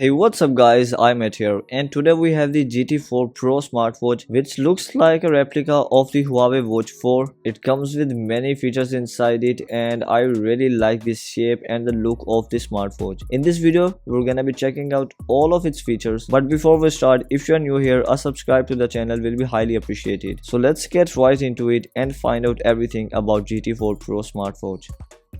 Hey, what's up guys, iMAT here, and today we have the GT4 Pro smartwatch which looks like a replica of the Huawei Watch 4. It comes with many features inside it and I really like this shape and the look of the smartwatch. In this video, we're gonna be checking out all of its features, but before we start, if you're new here, a subscribe to the channel will be highly appreciated. So let's get right into it and find out everything about GT4 Pro smartwatch.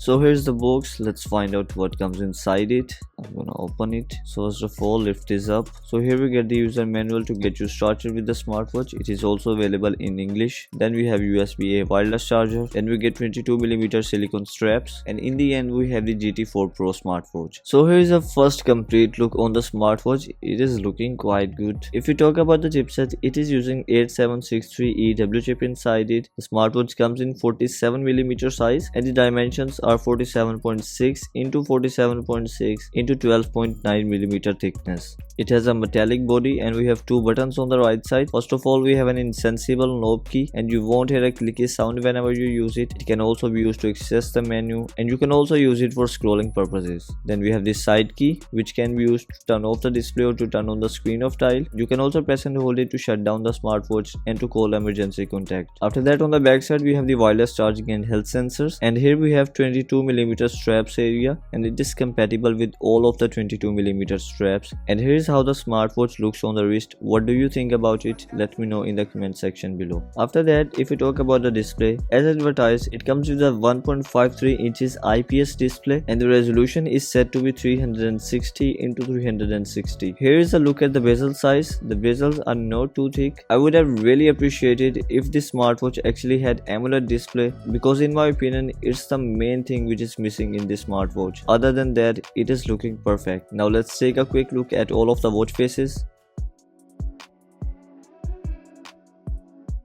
So here's the box. Let's find out what comes inside it. I'm gonna open it. So first of all, lift this up. So here we get the user manual to get you started with the smartwatch. It is also available in English. Then we have USB-A wireless charger. Then we get 22mm silicone straps, and in the end we have the GT4 Pro smartwatch. So here is a first complete look on the smartwatch. It is looking quite good. If we talk about the chipset, it is using 8763EW chip inside it. The smartwatch comes in 47mm size and the dimensions are 47.6 into 47.6 into 12.9mm thickness. It has a metallic body and we have two buttons on the right side. First of all, we have an insensible knob key and you won't hear a clicky sound whenever you use it. It can also be used to access the menu and you can also use it for scrolling purposes. Then we have this side key which can be used to turn off the display or to turn on the screen of dial. You can also press and hold it to shut down the smartwatch and to call emergency contact. After that, on the back side we have the wireless charging and health sensors, and here we have 22mm straps area and it is compatible with all of the 22mm straps. And here is how the smartwatch looks on the wrist. What do you think about it? Let me know in the comment section below. After that, if we talk about the display, as advertised, it comes with a 1.53 inches IPS display and the resolution is set to be 360 into 360. Here is a look at the bezel size. The bezels are not too thick. I would have really appreciated if this smartwatch actually had AMOLED display, because in my opinion it's the main thing which is missing in this smartwatch. Other than that, it is looking perfect. Now let's take a quick look at all of the watch faces.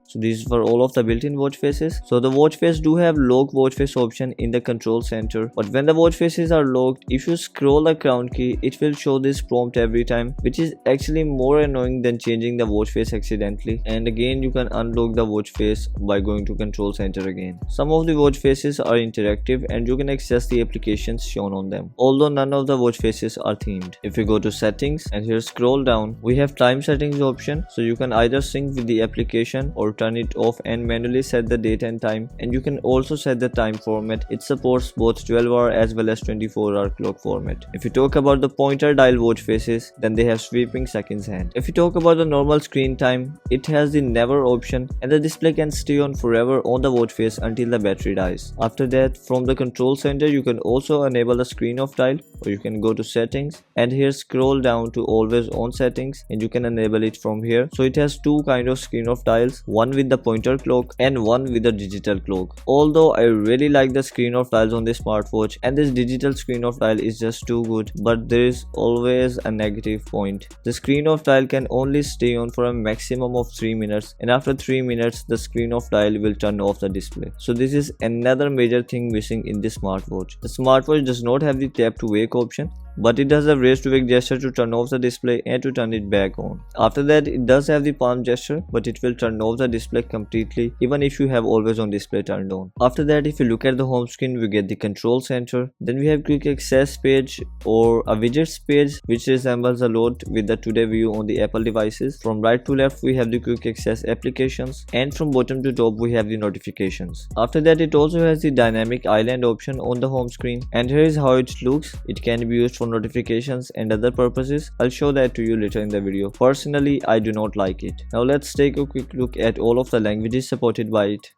So these were all of the built-in watch faces. So the watch face do have lock watch face option in the control center, but when the watch faces are locked, if you scroll the crown key, it will show this prompt every time, which is actually more annoying than changing the watch face accidentally. And again, you can unlock the watch face by going to control center again. Some of the watch faces are interactive and you can access the applications shown on them, although none of the watch faces are themed. If we go to settings and here scroll down, we have time settings option, so you can either sync with the application or turn it off and manually set the date and time, and you can also set the time format. It supports both 12-hour as well as 24-hour clock format. If you talk about the pointer dial watch faces, then they have sweeping seconds hand. If you talk about the normal screen time, it has the never option and the display can stay on forever on the watch face until the battery dies. After that, from the control center, you can also enable the screen off dial, or you can go to settings and here scroll down to always on settings and you can enable it from here. So it has two kind of screen off dials, one with the pointer clock and one with the digital clock. Although I really like the screen off dials on this smartwatch and this digital screen off dial is just too good, but there is always a negative point. The screen off dial can only stay on for a maximum of 3 minutes, and after 3 minutes the screen off dial will turn off the display. So this is another major thing missing in this smartwatch. The smartwatch does not have the tap to wake option, but it does a raise to wake gesture to turn off the display and to turn it back on. After that, it does have the palm gesture, but it will turn off the display completely even if you have always on display turned on. After that, if you look at the home screen, we get the control center. Then we have quick access page or a widgets page which resembles a lot with the today view on the Apple devices. From right to left we have the quick access applications and from bottom to top we have the notifications. After that, it also has the dynamic island option on the home screen, and here is how it looks. It can be used for notifications and other purposes. I'll show that to you later in the video. Personally, I do not like it. Now let's take a quick look at all of the languages supported by it.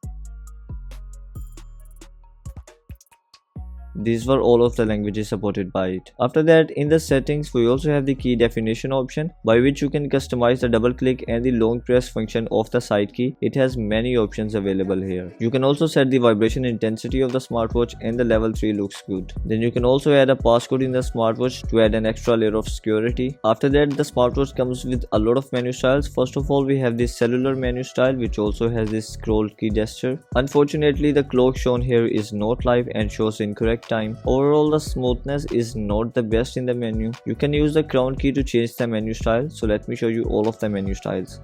These were all of the languages supported by it. After that, in the settings, we also have the key definition option by which you can customize the double click and the long press function of the side key. It has many options available here. You can also set the vibration intensity of the smartwatch and the level 3 looks good. Then you can also add a passcode in the smartwatch to add an extra layer of security. After that, the smartwatch comes with a lot of menu styles. First of all, we have this cellular menu style which also has this scroll key gesture. Unfortunately, the clock shown here is not live and shows incorrect time. Overall, the smoothness is not the best in the menu. You can use the crown key to change the menu style. So let me show you all of the menu styles.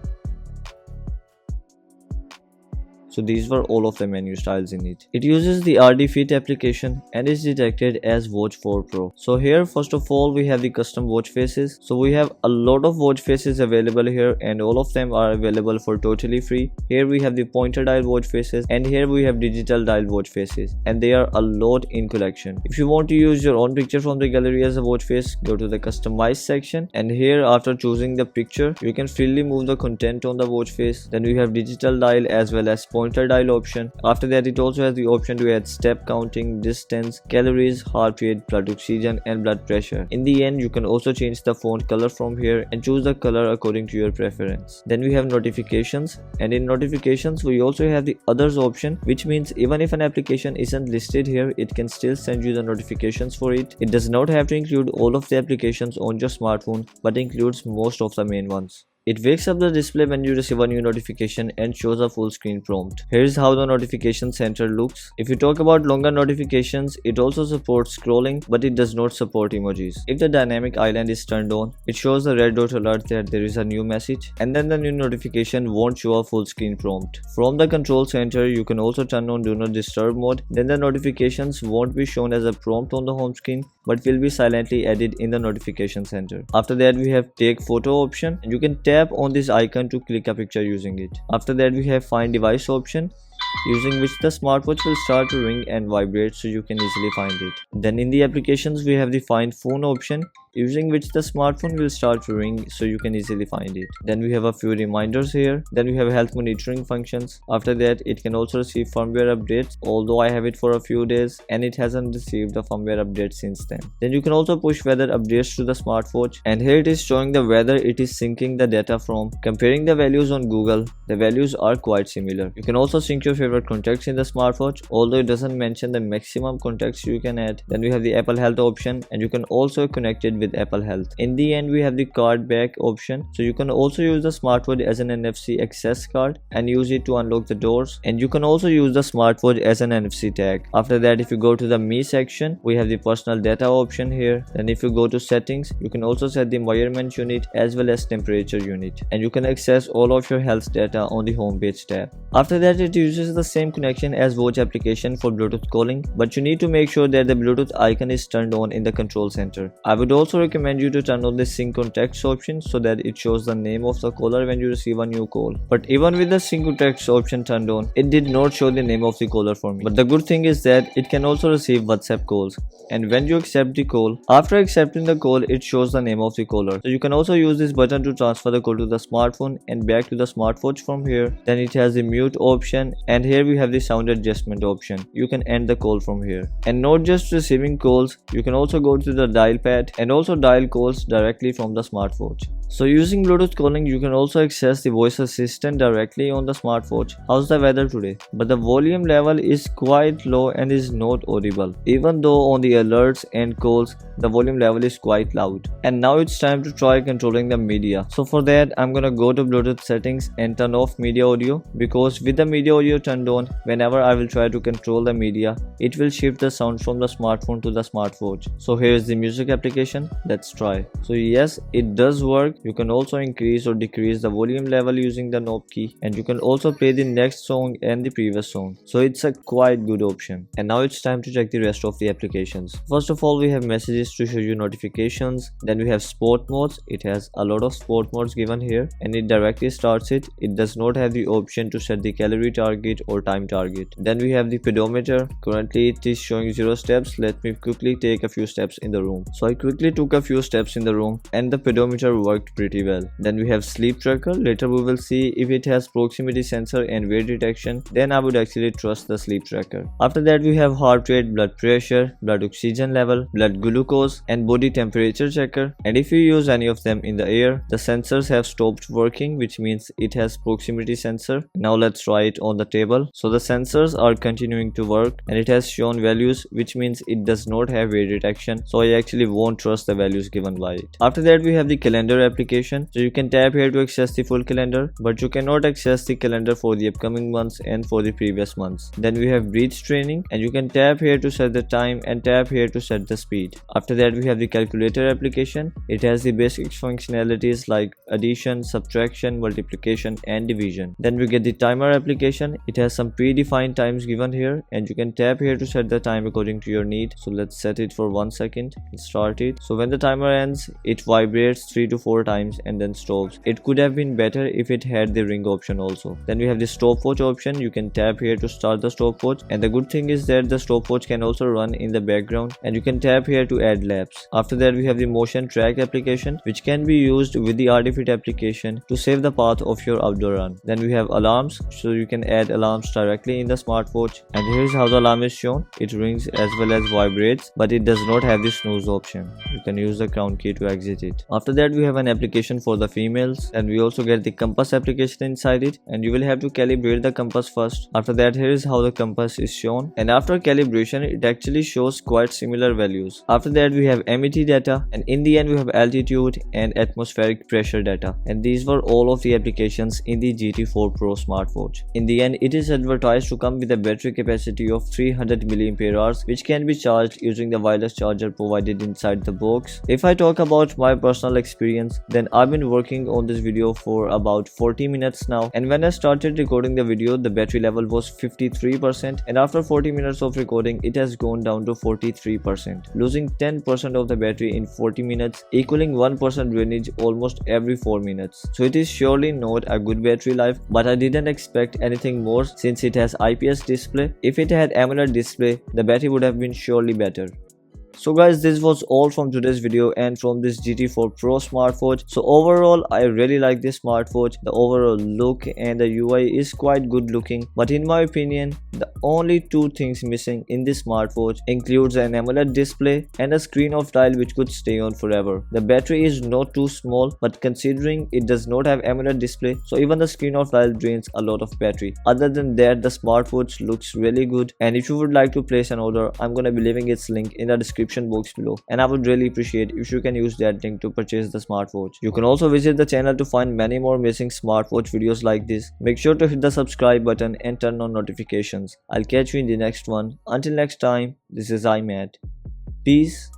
So these were all of the menu styles in it. It uses the RD Fit application and is detected as Watch 4 Pro. So here first of all we have the custom watch faces. So we have a lot of watch faces available here and all of them are available for totally free. Here we have the pointer dial watch faces and here we have digital dial watch faces, and they are a lot in collection. If you want to use your own picture from the gallery as a watch face, go to the customize section, and here after choosing the picture you can freely move the content on the watch face. Then we have digital dial as well as pointer dial option. After that it also has the option to add step counting, distance, calories, heart rate, blood oxygen and blood pressure. In the end you can also change the font color from here and choose the color according to your preference. Then we have notifications, and in notifications we also have the others option, which means even if an application isn't listed here, it can still send you the notifications for it. It does not have to include all of the applications on your smartphone, but includes most of the main ones. It wakes up the display when you receive a new notification and shows a full screen prompt. Here's how the notification center looks. If you talk about longer notifications, it also supports scrolling, but it does not support emojis. If the dynamic island is turned on, it shows the red dot alert that there is a new message, and then the new notification won't show a full screen prompt. From the control center, you can also turn on do not disturb mode. Then the notifications won't be shown as a prompt on the home screen, but will be silently added in the notification center. After that we have take photo option, and you can tap on this icon to click a picture using it. After that we have find device option, using which the smartwatch will start to ring and vibrate so you can easily find it. Then in the applications we have the find phone option, using which the smartphone will start to ring so you can easily find it. Then we have a few reminders here. Then we have health monitoring functions. After that it can also receive firmware updates, although I have it for a few days and it hasn't received a firmware update since then. Then you can also push weather updates to the smartwatch, and here it is showing the weather it is syncing the data from. Comparing the values on Google, the values are quite similar. You can also sync your favorite contacts in the smartwatch, although it doesn't mention the maximum contacts you can add. Then we have the Apple Health option, and you can also connect it with Apple Health. In the end we have the card back option, so you can also use the smartwatch as an NFC access card and use it to unlock the doors, and you can also use the smartwatch as an NFC tag. After that if you go to the Me section, we have the personal data option here. Then if you go to settings, you can also set the environment unit as well as temperature unit, and you can access all of your health data on the home page tab. After that it uses the same connection as watch application for Bluetooth calling, but you need to make sure that the Bluetooth icon is turned on in the control center. I would also recommend you to turn on the sync contacts option so that it shows the name of the caller when you receive a new call. But even with the sync contacts option turned on, it did not show the name of the caller for me. But the good thing is that it can also receive WhatsApp calls, and when you accept the call, after accepting the call it shows the name of the caller. So you can also use this button to transfer the call to the smartphone and back to the smartwatch from here. Then it has the mute option, and here we have the sound adjustment option. You can end the call from here. And not just receiving calls, you can also go to the dial pad and also dial calls directly from the smartwatch. So using Bluetooth calling, you can also access the voice assistant directly on the smartwatch. How's the weather today? But the volume level is quite low and is not audible, even though on the alerts and calls the volume level is quite loud. And now it's time to try controlling the media. So for that I'm gonna go to Bluetooth settings and turn off media audio, because with the media audio turned on, whenever I will try to control the media, it will shift the sound from the smartphone to the smartwatch. So here is the music application. Let's try. So yes, it does work. You can also increase or decrease the volume level using the knob key, and you can also play the next song and the previous song. So it's a quite good option. And now it's time to check the rest of the applications. First of all we have messages to show you notifications. Then we have sport modes. It has a lot of sport modes given here, and it directly starts it. It does not have the option to set the calorie target or time target. Then we have the pedometer. Currently it is showing 0 steps. Let me quickly take a few steps in the room. So I quickly took a few steps in the room and the pedometer worked pretty well. Then we have sleep tracker. Later we will see if it has proximity sensor and weight detection. Then I would actually trust the sleep tracker. After that we have heart rate, blood pressure, blood oxygen level, blood glucose and body temperature checker. And if you use any of them in the air, the sensors have stopped working, which means it has proximity sensor. Now let's try it on the table. So the sensors are continuing to work and it has shown values, which means it does not have weight detection. So I actually won't trust the the values given by it. After that we have the calendar application. So you can tap here to access the full calendar, but you cannot access the calendar for the upcoming months and for the previous months. Then we have breath training, and you can tap here to set the time and tap here to set the speed. After that we have the calculator application. It has the basic functionalities like addition, subtraction, multiplication and division. Then we get the timer application. It has some predefined times given here, and you can tap here to set the time according to your need. So let's set it for 1 second and start it. So when the timer ends, it vibrates 3 to 4 times and then stops. It could have been better if it had the ring option also. Then we have the stopwatch option. You can tap here to start the stopwatch, and the good thing is that the stopwatch can also run in the background, and you can tap here to add laps. After that we have the motion track application, which can be used with the RDFit application to save the path of your outdoor run. Then we have alarms, so you can add alarms directly in the smartwatch, and here's how the alarm is shown. It rings as well as vibrates, but it does not have the snooze option. You can use the crown key to exit it. After that we have an application for the females, and we also get the compass application inside it, and you will have to calibrate the compass first. After that, here is how the compass is shown, and after calibration it actually shows quite similar values. After that we have MET data, and in the end we have altitude and atmospheric pressure data. And these were all of the applications in the GT4 Pro smartwatch. In the end, it is advertised to come with a battery capacity of 300 mAh, which can be charged using the wireless charger provided inside the box. If I talk about my personal experience, then I've been working on this video for about 40 minutes now, and when I started recording the video, the battery level was 53%, and after 40 minutes of recording it has gone down to 43%, losing 10% of the battery in 40 minutes, equaling 1% drainage almost every 4 minutes. So it is surely not a good battery life, but I didn't expect anything more since it has IPS display. If it had AMOLED display, the battery would have been surely better. So guys, this was all from today's video and from this GT4 Pro smartwatch. So overall I really like this smartwatch. The overall look and the UI is quite good looking, but in my opinion the only two things missing in this smartwatch includes an AMOLED display and a screen of dial which could stay on forever. The battery is not too small, but considering it does not have AMOLED display, so even the screen of dial drains a lot of battery. Other than that, the smartwatch looks really good, and if you would like to place an order, I'm gonna be leaving its link in the description box below, and I would really appreciate if you can use that link to purchase the smartwatch. You can also visit the channel to find many more amazing smartwatch videos like this. Make sure to hit the subscribe button and turn on notifications. I'll catch you in the next one. Until next time, this is iMAT. Peace.